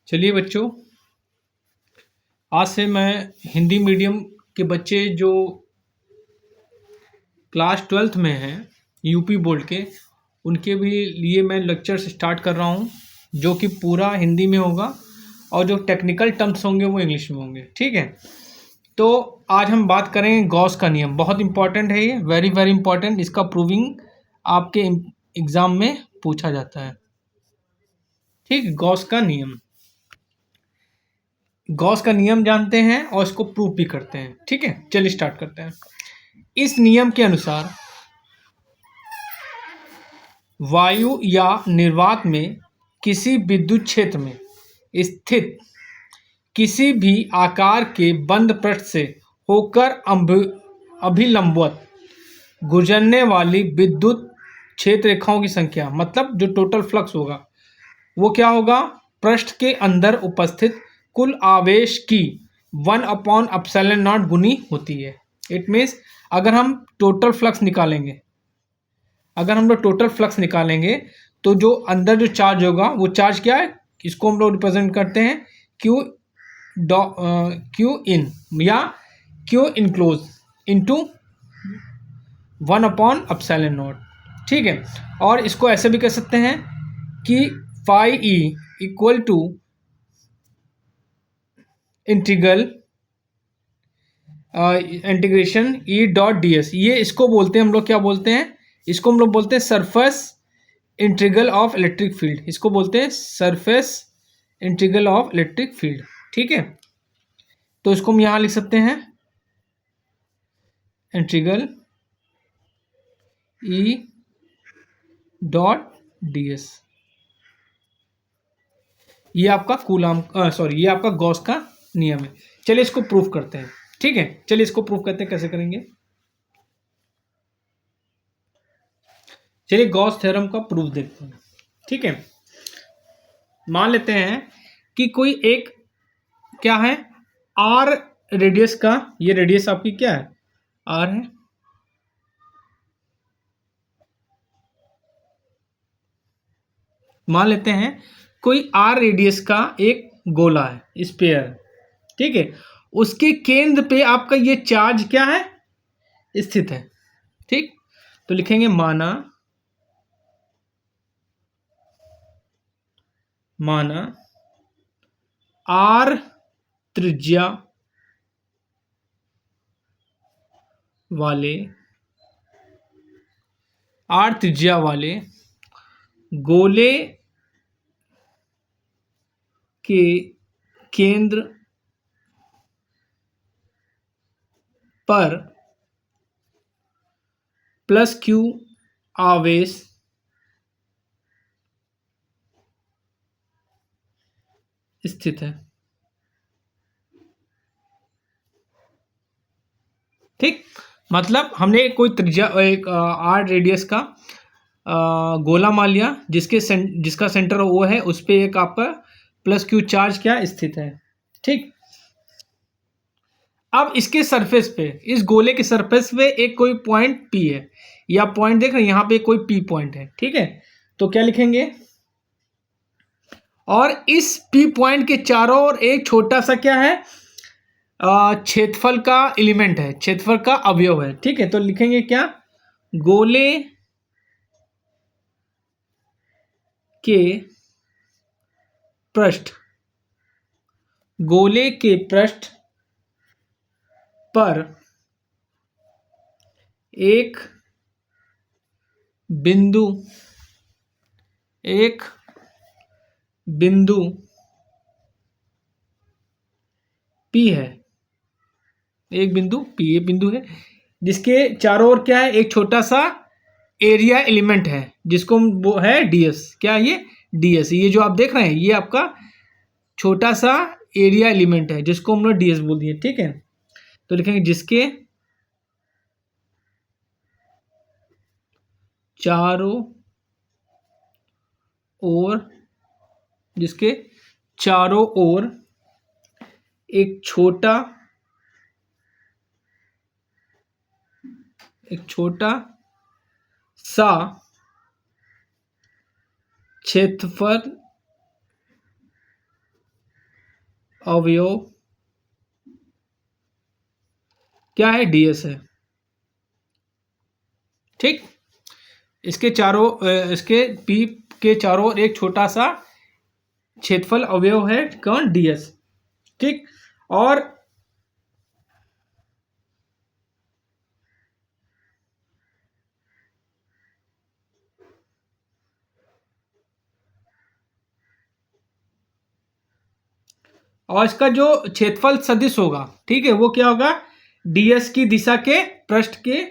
चलिए बच्चों, आज से मैं हिंदी मीडियम के बच्चे जो क्लास 12th में हैं यूपी बोर्ड के, उनके भी लिए मैं लेक्चर स्टार्ट कर रहा हूं, जो कि पूरा हिंदी में होगा और जो टेक्निकल टर्म्स होंगे वो इंग्लिश में होंगे। ठीक है, तो आज हम बात करेंगे गॉस का नियम। बहुत इंपॉर्टेंट है ये, वेरी वेरी इंपॉर्टेंट। इसका प्रूविंग आपके एग्ज़ाम में पूछा जाता है। ठीक, गॉस का नियम। गॉस का नियम जानते हैं और इसको प्रूव भी करते हैं। ठीक है, चलिए स्टार्ट करते हैं। इस नियम के अनुसार वायु या निर्वात में किसी विद्युत क्षेत्र में स्थित किसी भी आकार के बंद पृष्ठ से होकर अभिलंबवत गुजरने वाली विद्युत क्षेत्र रेखाओं की संख्या, मतलब जो टोटल फ्लक्स होगा वो क्या होगा, पृष्ठ के अंदर उपस्थित कुल आवेश की 1/ε0 गुनी होती है। इट मीन्स अगर हम टोटल फ्लक्स निकालेंगे तो जो अंदर जो चार्ज होगा वो चार्ज क्या है, इसको हम लोग रिप्रेजेंट करते हैं क्यू इन या क्यू इनक्लोज इंटू 1/ε0। ठीक है, और इसको ऐसे भी कह सकते हैं कि phi E equal to integration E dot D S. ये इसको बोलते हैं हम लोग, क्या बोलते हैं इसको, हम लोग बोलते हैं surface integral of electric field. इसको बोलते हैं surface integral of electric field. ठीक है, तो इसको हम यहां लिख सकते हैं इंटीग्रल ई डॉट डी एस। ये आपका कूलाम ये आपका गॉस का नियम है। चलिए इसको प्रूफ करते हैं। ठीक है, चलिए इसको प्रूफ करते हैं, कैसे करेंगे। चलिए गॉस थ्योरम का प्रूफ देखते हैं। ठीक है, मान लेते हैं कि कोई एक क्या है, आर रेडियस का, ये रेडियस आपकी क्या है, आर है। मान लेते हैं कोई आर रेडियस का एक गोला है, स्फीयर। ठीक है, उसके केंद्र पे आपका ये चार्ज क्या है, स्थित है। ठीक, तो लिखेंगे माना आर त्रिज्या वाले गोले के केंद्र पर प्लस क्यू आवेश स्थित है। ठीक, मतलब हमने कोई त्रिज्या, एक आर रेडियस का गोला मान लिया, जिसका सेंटर वो है, उस पर एक आपका प्लस क्यू चार्ज क्या स्थित है। ठीक, अब इसके सरफेस पे, इस गोले के सरफेस पे एक कोई पॉइंट पी है, या पॉइंट देख रहे हैं यहाँ पे कोई पी पॉइंट है। ठीक है, तो क्या लिखेंगे, और इस पी पॉइंट के चारों ओर एक छोटा सा क्या है, क्षेत्रफल का एलिमेंट है, क्षेत्रफल का अवयव है। ठीक है, तो लिखेंगे क्या, गोले के पृष्ठ पर एक बिंदु P है, एक बिंदु P, ये बिंदु है, जिसके चारों ओर क्या है, एक छोटा सा एरिया एलिमेंट है, जिसको वो है ds। क्या है ये, ds। ये जो आप देख रहे हैं ये आपका छोटा सा एरिया एलिमेंट है, जिसको हम लोग ds बोल दिए। ठीक है, तो लिखेंगे जिसके चारों ओर एक छोटा सा क्षेत्रफल अवयव क्या है, ds है। ठीक, इसके चारों इसके p के चारों ओर एक छोटा सा क्षेत्रफल अवयव है कौन, ds। ठीक, और इसका जो क्षेत्रफल सदिश होगा, ठीक है, वो क्या होगा, ds की दिशा के पृष्ठ के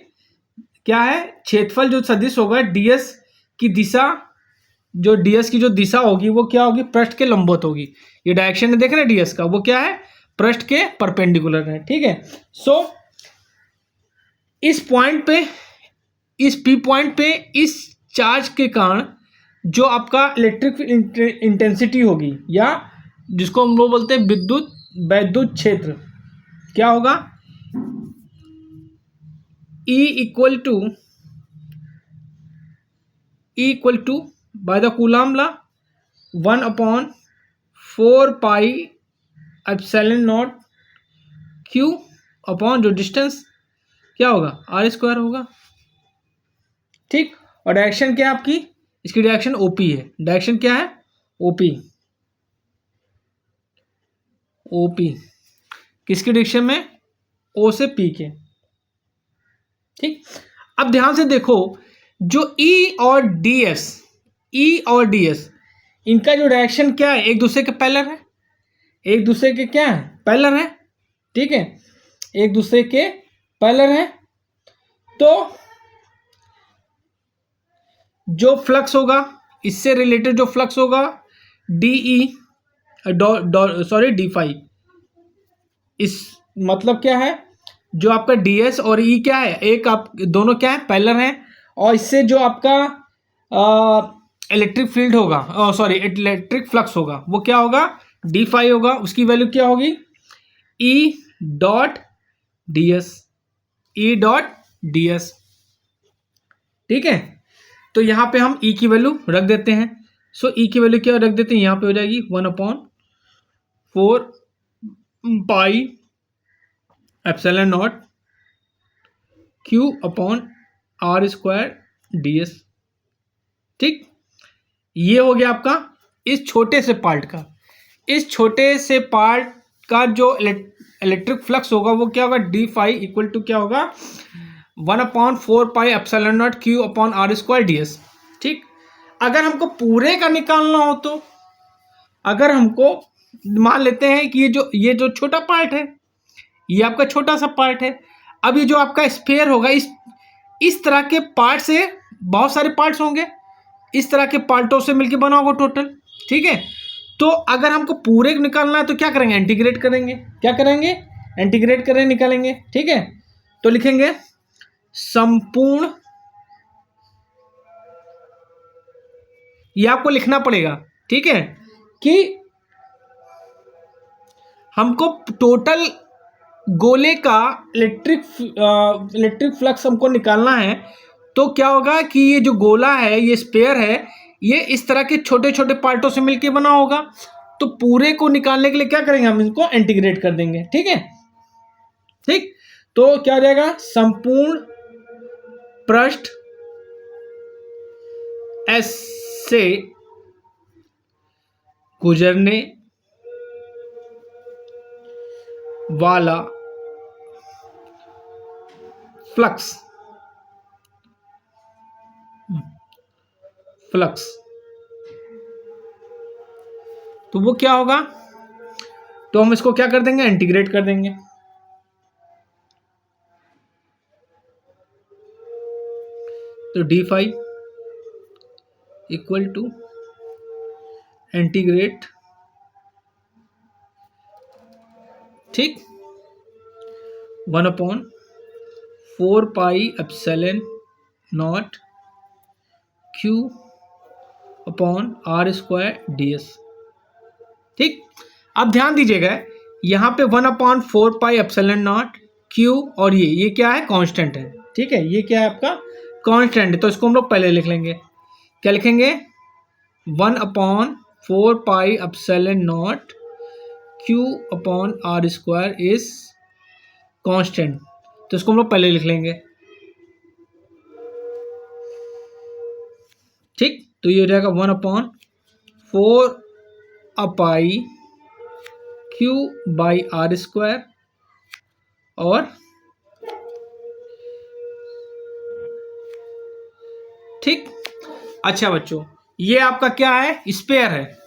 क्या है, क्षेत्रफल जो सदिश होगा ds की दिशा, जो ds की जो दिशा होगी वो क्या होगी, पृष्ठ के लंबवत होगी। ये डायरेक्शन है, देख रहे हैं ds का, वो क्या है, पृष्ठ के परपेंडिकुलर है। ठीक है, सो इस पॉइंट पे, इस p पॉइंट पे इस चार्ज के कारण जो आपका इलेक्ट्रिक इंटेंसिटी होगी, या जिसको हम लोग बोलते हैं वैद्युत क्षेत्र, क्या होगा, E equal to by the Coulomb law 1/4 pi epsilon naught Q upon जो डिस्टेंस क्या होगा, r² होगा। ठीक, और डायरेक्शन क्या है आपकी, इसकी डायरेक्शन OP है। डायरेक्शन क्या है, OP किसकी डायरेक्शन में, O से P के। ठीक, अब ध्यान से देखो, जो E और DS इनका जो डायरेक्शन क्या है, एक दूसरे के पैरेलल है, एक दूसरे के क्या है, पैरेलल है। ठीक है, एक दूसरे के पैरेलल है, तो जो फ्लक्स होगा, इससे रिलेटेड जो फ्लक्स होगा डी फाई, इस मतलब क्या है, जो आपका ds और E क्या है, एक आप दोनों क्या है, पैरेलल हैं, और इससे जो आपका इलेक्ट्रिक फील्ड होगा, सॉरी इलेक्ट्रिक फ्लक्स होगा, वो क्या होगा, डी फाई होगा। उसकी वैल्यू क्या होगी, E डॉट ds। ठीक है, तो यहां पे हम E की वैल्यू रख देते हैं। सो E की वैल्यू क्या रख देते हैं, यहां पे हो जाएगी 1/4 pi epsilon naught Q upon r² ds। ठीक, ये हो गया आपका इस छोटे से पार्ट का। इस छोटे से पार्ट का जो इलेक्ट्रिक फ्लक्स होगा वो क्या होगा, डी फाई इक्वल टू क्या होगा, 1/4 pi epsilon naught Q upon r² ds। ठीक, अगर हमको पूरे का निकालना हो तो, अगर हमको मान लेते हैं कि ये जो छोटा पार्ट है, ये आपका छोटा सा पार्ट है। अब ये जो आपका स्फीयर होगा, इस तरह के पार्ट से बहुत सारे पार्ट्स होंगे, इस तरह के पार्टों से मिलकर बना होगा टोटल। ठीक है, तो अगर हमको पूरे निकालना है तो क्या करेंगे, इंटीग्रेट करेंगे। क्या करेंगे, इंटीग्रेट करें, निकालेंगे। ठीक है, तो लिखेंगे संपूर्ण, ये आपको लिखना पड़ेगा। ठीक है, कि हमको टोटल गोले का इलेक्ट्रिक फ्लक्स हमको निकालना है, तो क्या होगा कि ये जो गोला है, ये स्फीयर है, ये इस तरह के छोटे छोटे पार्टों से मिलकर बना होगा। तो पूरे को निकालने के लिए क्या करेंगे, हम इनको इंटीग्रेट कर देंगे। ठीक है, ठीक, तो क्या हो जाएगा, संपूर्ण पृष्ठ S से गुजरने वाला फ्लक्स तो वो क्या होगा, तो हम इसको क्या कर देंगे, इंटीग्रेट कर देंगे। तो D phi equal to integrate, ठीक, 1/4 pi epsilon naught Q upon r² ds। ठीक, अब ध्यान दीजिएगा, यहाँ पे 1/4 पाई एप्सिलॉन नॉट Q, और ये क्या है, कांस्टेंट है। ठीक है, ये क्या है आपका, कांस्टेंट है, तो इसको हम लोग पहले लिख लेंगे। क्या लिखेंगे, 1/4 pi epsilon naught Q upon R square is constant, तो इसको हम लोग पहले लिख लेंगे। ठीक, तो ये हो जाएगा 1/4 क्यू बाई आर स्क्वायर, और ठीक। अच्छा बच्चों, ये आपका क्या है, स्पेयर है,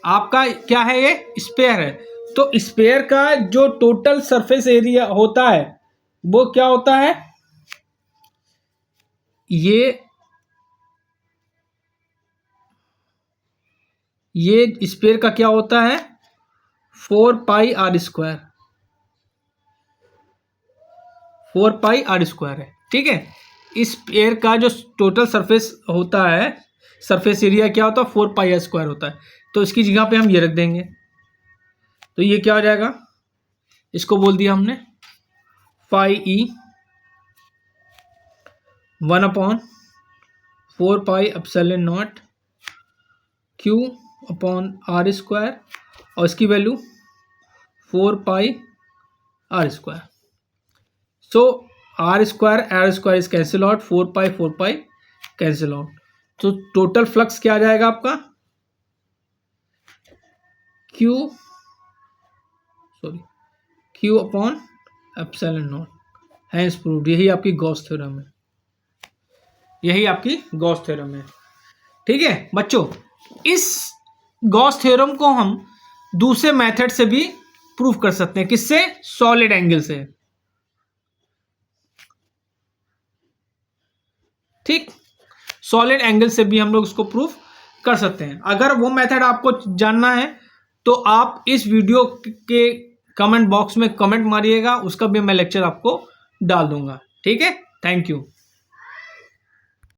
आपका क्या है, ये स्पेयर है। तो स्पेयर का जो टोटल सरफेस एरिया होता है वो क्या होता है, ये स्पेयर का क्या होता है 4πr², 4πr² है। ठीक है, इस स्पेयर का जो टोटल सरफेस होता है, सरफेस एरिया क्या होता है 4πr² होता है। तो इसकी जगह पे हम ये रख देंगे, तो ये क्या हो जाएगा, इसको बोल दिया हमने phi E 1/4πε0 Q upon R square, और इसकी value 4πr²। So R square is cancel out, 4π cancel out. तो टोटल फ्लक्स क्या आ जाएगा आपका, क्यू अपॉन ε0, हैंस प्रूव्ड। यही आपकी गॉस थ्योरम है, यही आपकी गॉस थ्योरम है। ठीक है बच्चों, इस गॉस थ्योरम को हम दूसरे मेथड से भी प्रूव कर सकते हैं। किससे, सॉलिड एंगल से। ठीक, सॉलिड एंगल से भी हम लोग इसको प्रूव कर सकते हैं। अगर वो मेथड आपको जानना है तो आप इस वीडियो के कमेंट बॉक्स में कमेंट मारिएगा, उसका भी मैं लेक्चर आपको डाल दूंगा। ठीक है, थैंक यू।